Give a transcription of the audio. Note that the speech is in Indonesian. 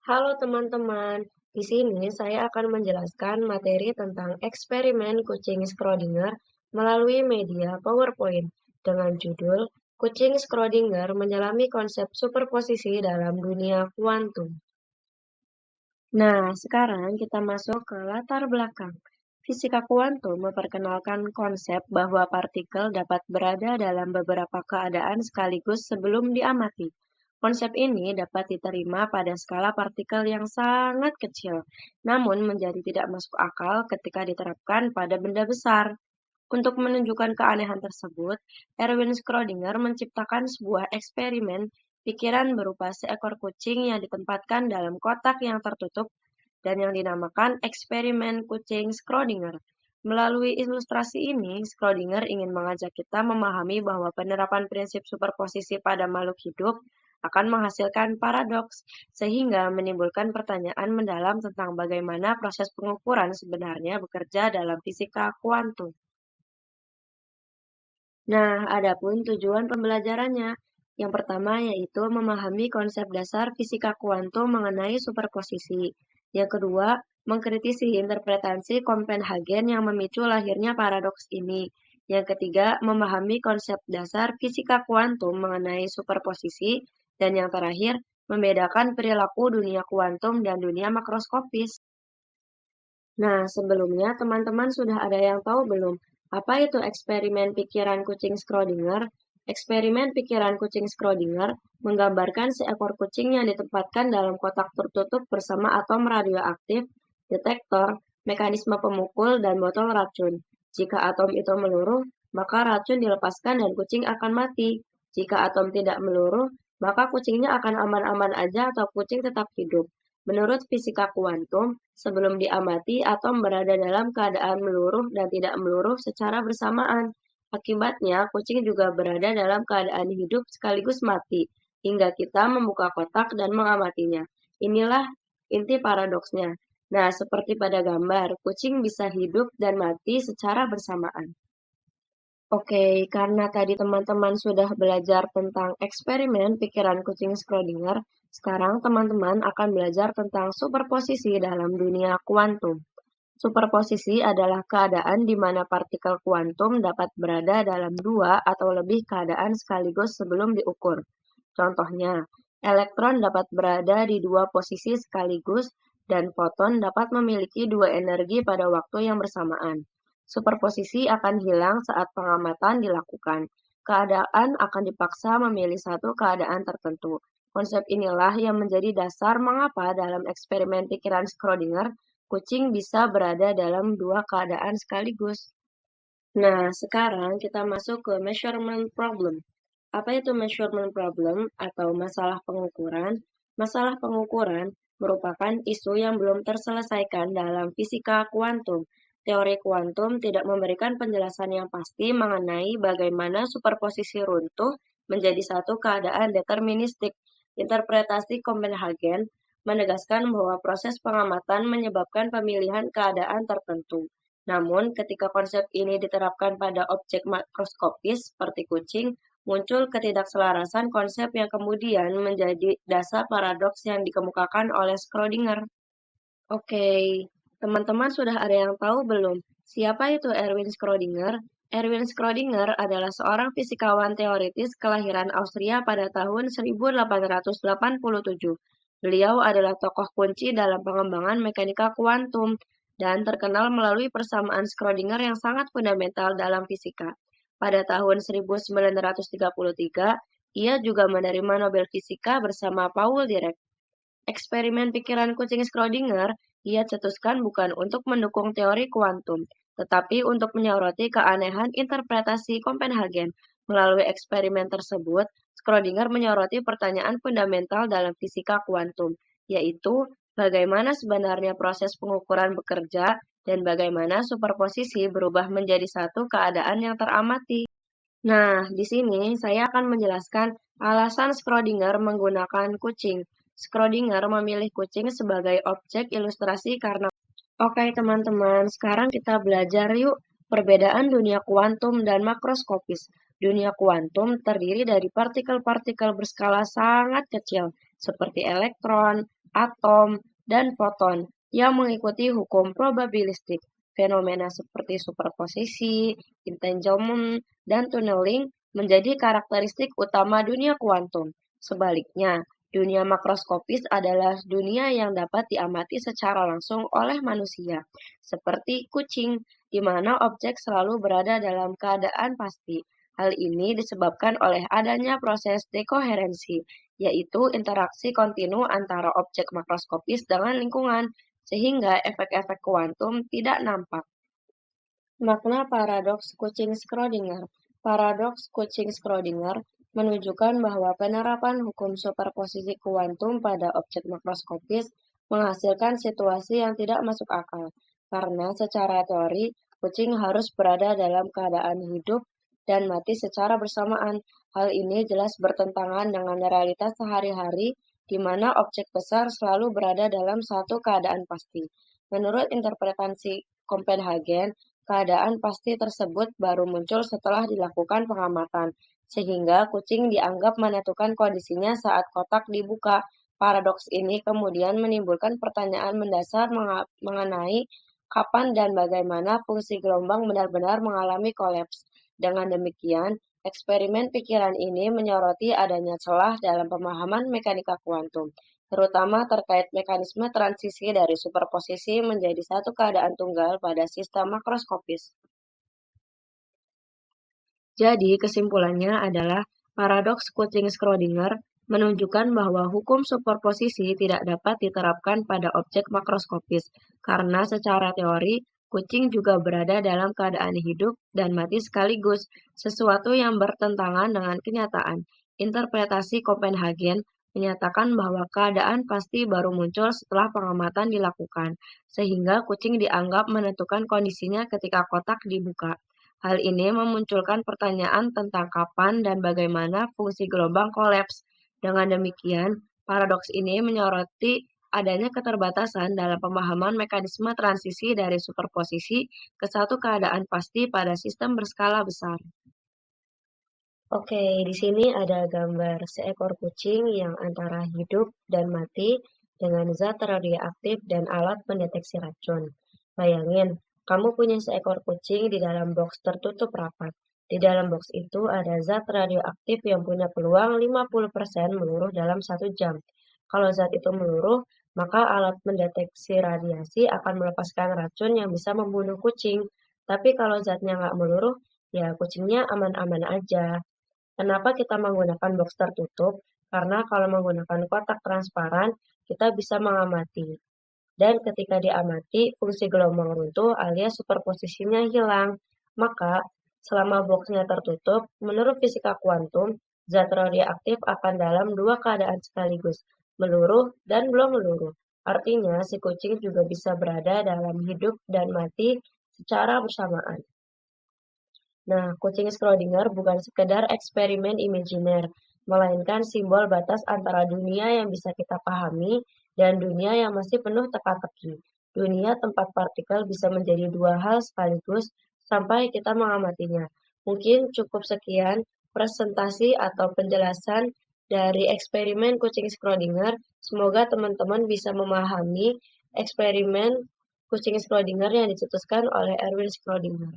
Halo teman-teman, di sini saya akan menjelaskan materi tentang eksperimen kucing Schrödinger melalui media PowerPoint dengan judul Kucing Schrödinger menyelami konsep superposisi dalam dunia kuantum. Nah, sekarang kita masuk ke latar belakang. Fisika kuantum memperkenalkan konsep bahwa partikel dapat berada dalam beberapa keadaan sekaligus sebelum diamati. Konsep ini dapat diterima pada skala partikel yang sangat kecil, namun menjadi tidak masuk akal ketika diterapkan pada benda besar. Untuk menunjukkan keanehan tersebut, Erwin Schrödinger menciptakan sebuah eksperimen pikiran berupa seekor kucing yang ditempatkan dalam kotak yang tertutup dan yang dinamakan eksperimen kucing Schrödinger. Melalui ilustrasi ini, Schrödinger ingin mengajak kita memahami bahwa penerapan prinsip superposisi pada makhluk hidup akan menghasilkan paradoks, sehingga menimbulkan pertanyaan mendalam tentang bagaimana proses pengukuran sebenarnya bekerja dalam fisika kuantum. Nah, adapun tujuan pembelajarannya. Yang pertama yaitu memahami konsep dasar fisika kuantum mengenai superposisi. Yang kedua, mengkritisi interpretasi Copenhagen yang memicu lahirnya paradoks ini. Yang ketiga, memahami konsep dasar fisika kuantum mengenai superposisi. Dan yang terakhir, membedakan perilaku dunia kuantum dan dunia makroskopis. Nah, sebelumnya teman-teman sudah ada yang tahu belum? Apa itu eksperimen pikiran kucing Schrödinger? Eksperimen pikiran kucing Schrödinger menggambarkan seekor kucing yang ditempatkan dalam kotak tertutup bersama atom radioaktif, detektor, mekanisme pemukul, dan botol racun. Jika atom itu meluruh, maka racun dilepaskan dan kucing akan mati. Jika atom tidak meluruh, maka kucingnya akan aman-aman aja atau kucing tetap hidup. Menurut fisika kuantum, sebelum diamati, atom berada dalam keadaan meluruh dan tidak meluruh secara bersamaan. Akibatnya, kucing juga berada dalam keadaan hidup sekaligus mati, hingga kita membuka kotak dan mengamatinya. Inilah inti paradoksnya. Nah, seperti pada gambar, kucing bisa hidup dan mati secara bersamaan. Oke, karena tadi teman-teman sudah belajar tentang eksperimen pikiran kucing Schrödinger, sekarang teman-teman akan belajar tentang superposisi dalam dunia kuantum. Superposisi adalah keadaan di mana partikel kuantum dapat berada dalam dua atau lebih keadaan sekaligus sebelum diukur. Contohnya, elektron dapat berada di dua posisi sekaligus dan foton dapat memiliki dua energi pada waktu yang bersamaan. Superposisi akan hilang saat pengamatan dilakukan. Keadaan akan dipaksa memilih satu keadaan tertentu. Konsep inilah yang menjadi dasar mengapa dalam eksperimen pikiran Schrödinger, kucing bisa berada dalam dua keadaan sekaligus. Nah, sekarang kita masuk ke measurement problem. Apa itu measurement problem atau masalah pengukuran? Masalah pengukuran merupakan isu yang belum terselesaikan dalam fisika kuantum. Teori kuantum tidak memberikan penjelasan yang pasti mengenai bagaimana superposisi runtuh menjadi satu keadaan deterministik. Interpretasi Copenhagen menegaskan bahwa proses pengamatan menyebabkan pemilihan keadaan tertentu. Namun, ketika konsep ini diterapkan pada objek makroskopis seperti kucing, muncul ketidakselarasan konsep yang kemudian menjadi dasar paradoks yang dikemukakan oleh Schrödinger. Oke, teman-teman sudah ada yang tahu belum? Siapa itu Erwin Schrödinger? Erwin Schrödinger adalah seorang fisikawan teoritis kelahiran Austria pada tahun 1887. Beliau adalah tokoh kunci dalam pengembangan mekanika kuantum dan terkenal melalui persamaan Schrödinger yang sangat fundamental dalam fisika. Pada tahun 1933, ia juga menerima Nobel Fisika bersama Paul Dirac. Eksperimen pikiran kucing Schrödinger ia cetuskan bukan untuk mendukung teori kuantum, tetapi untuk menyoroti keanehan interpretasi Copenhagen. Melalui eksperimen tersebut, Schrödinger menyoroti pertanyaan fundamental dalam fisika kuantum, yaitu bagaimana sebenarnya proses pengukuran bekerja dan bagaimana superposisi berubah menjadi satu keadaan yang teramati. Nah, di sini saya akan menjelaskan alasan Schrödinger menggunakan kucing. Schrödinger memilih kucing sebagai objek ilustrasi karena... Oke teman-teman, sekarang kita belajar yuk perbedaan dunia kuantum dan makroskopis. Dunia kuantum terdiri dari partikel-partikel berskala sangat kecil, seperti elektron, atom, dan foton yang mengikuti hukum probabilistik. Fenomena seperti superposisi, entanglement, dan tunneling menjadi karakteristik utama dunia kuantum. Sebaliknya, dunia makroskopis adalah dunia yang dapat diamati secara langsung oleh manusia, seperti kucing, di mana objek selalu berada dalam keadaan pasti. Hal ini disebabkan oleh adanya proses dekoherensi, yaitu interaksi kontinu antara objek makroskopis dengan lingkungan, sehingga efek-efek kuantum tidak nampak. Makna paradoks kucing Schrödinger. Paradoks kucing Schrödinger menunjukkan bahwa penerapan hukum superposisi kuantum pada objek makroskopis menghasilkan situasi yang tidak masuk akal, karena secara teori, kucing harus berada dalam keadaan hidup dan mati secara bersamaan. Hal ini jelas bertentangan dengan realitas sehari-hari, di mana objek besar selalu berada dalam satu keadaan pasti. Menurut interpretasi Copenhagen, keadaan pasti tersebut baru muncul setelah dilakukan pengamatan, sehingga kucing dianggap menentukan kondisinya saat kotak dibuka. Paradoks ini kemudian menimbulkan pertanyaan mendasar mengenai kapan dan bagaimana fungsi gelombang benar-benar mengalami kolaps. Dengan demikian, eksperimen pikiran ini menyoroti adanya celah dalam pemahaman mekanika kuantum, terutama terkait mekanisme transisi dari superposisi menjadi satu keadaan tunggal pada sistem makroskopis. Jadi, kesimpulannya adalah paradoks kucing Schrödinger menunjukkan bahwa hukum superposisi tidak dapat diterapkan pada objek makroskopis, karena secara teori, kucing juga berada dalam keadaan hidup dan mati sekaligus, sesuatu yang bertentangan dengan kenyataan. Interpretasi Copenhagen menyatakan bahwa keadaan pasti baru muncul setelah pengamatan dilakukan, sehingga kucing dianggap menentukan kondisinya ketika kotak dibuka. Hal ini memunculkan pertanyaan tentang kapan dan bagaimana fungsi gelombang kolaps. Dengan demikian, paradoks ini menyoroti adanya keterbatasan dalam pemahaman mekanisme transisi dari superposisi ke satu keadaan pasti pada sistem berskala besar. Oke, di sini ada gambar seekor kucing yang antara hidup dan mati dengan zat radioaktif dan alat pendeteksi racun. Bayangin, kamu punya seekor kucing di dalam box tertutup rapat. Di dalam box itu ada zat radioaktif yang punya peluang 50% meluruh dalam 1 jam. Kalau zat itu meluruh, maka alat mendeteksi radiasi akan melepaskan racun yang bisa membunuh kucing. Tapi kalau zatnya nggak meluruh, ya kucingnya aman-aman aja. Kenapa kita menggunakan box tertutup? Karena kalau menggunakan kotak transparan, kita bisa mengamati. Dan ketika diamati, fungsi gelombang runtuh alias superposisinya hilang. Maka, selama boxnya tertutup, menurut fisika kuantum, zat radioaktif akan dalam dua keadaan sekaligus, meluruh dan belum meluruh. Artinya, si kucing juga bisa berada dalam hidup dan mati secara bersamaan. Nah, kucing Schrödinger bukan sekedar eksperimen imajiner, melainkan simbol batas antara dunia yang bisa kita pahami dan dunia yang masih penuh teka-teki. Dunia tempat partikel bisa menjadi dua hal sekaligus sampai kita mengamatinya. Mungkin cukup sekian presentasi atau penjelasan dari eksperimen kucing Schrödinger. Semoga teman-teman bisa memahami eksperimen kucing Schrödinger yang dicetuskan oleh Erwin Schrödinger.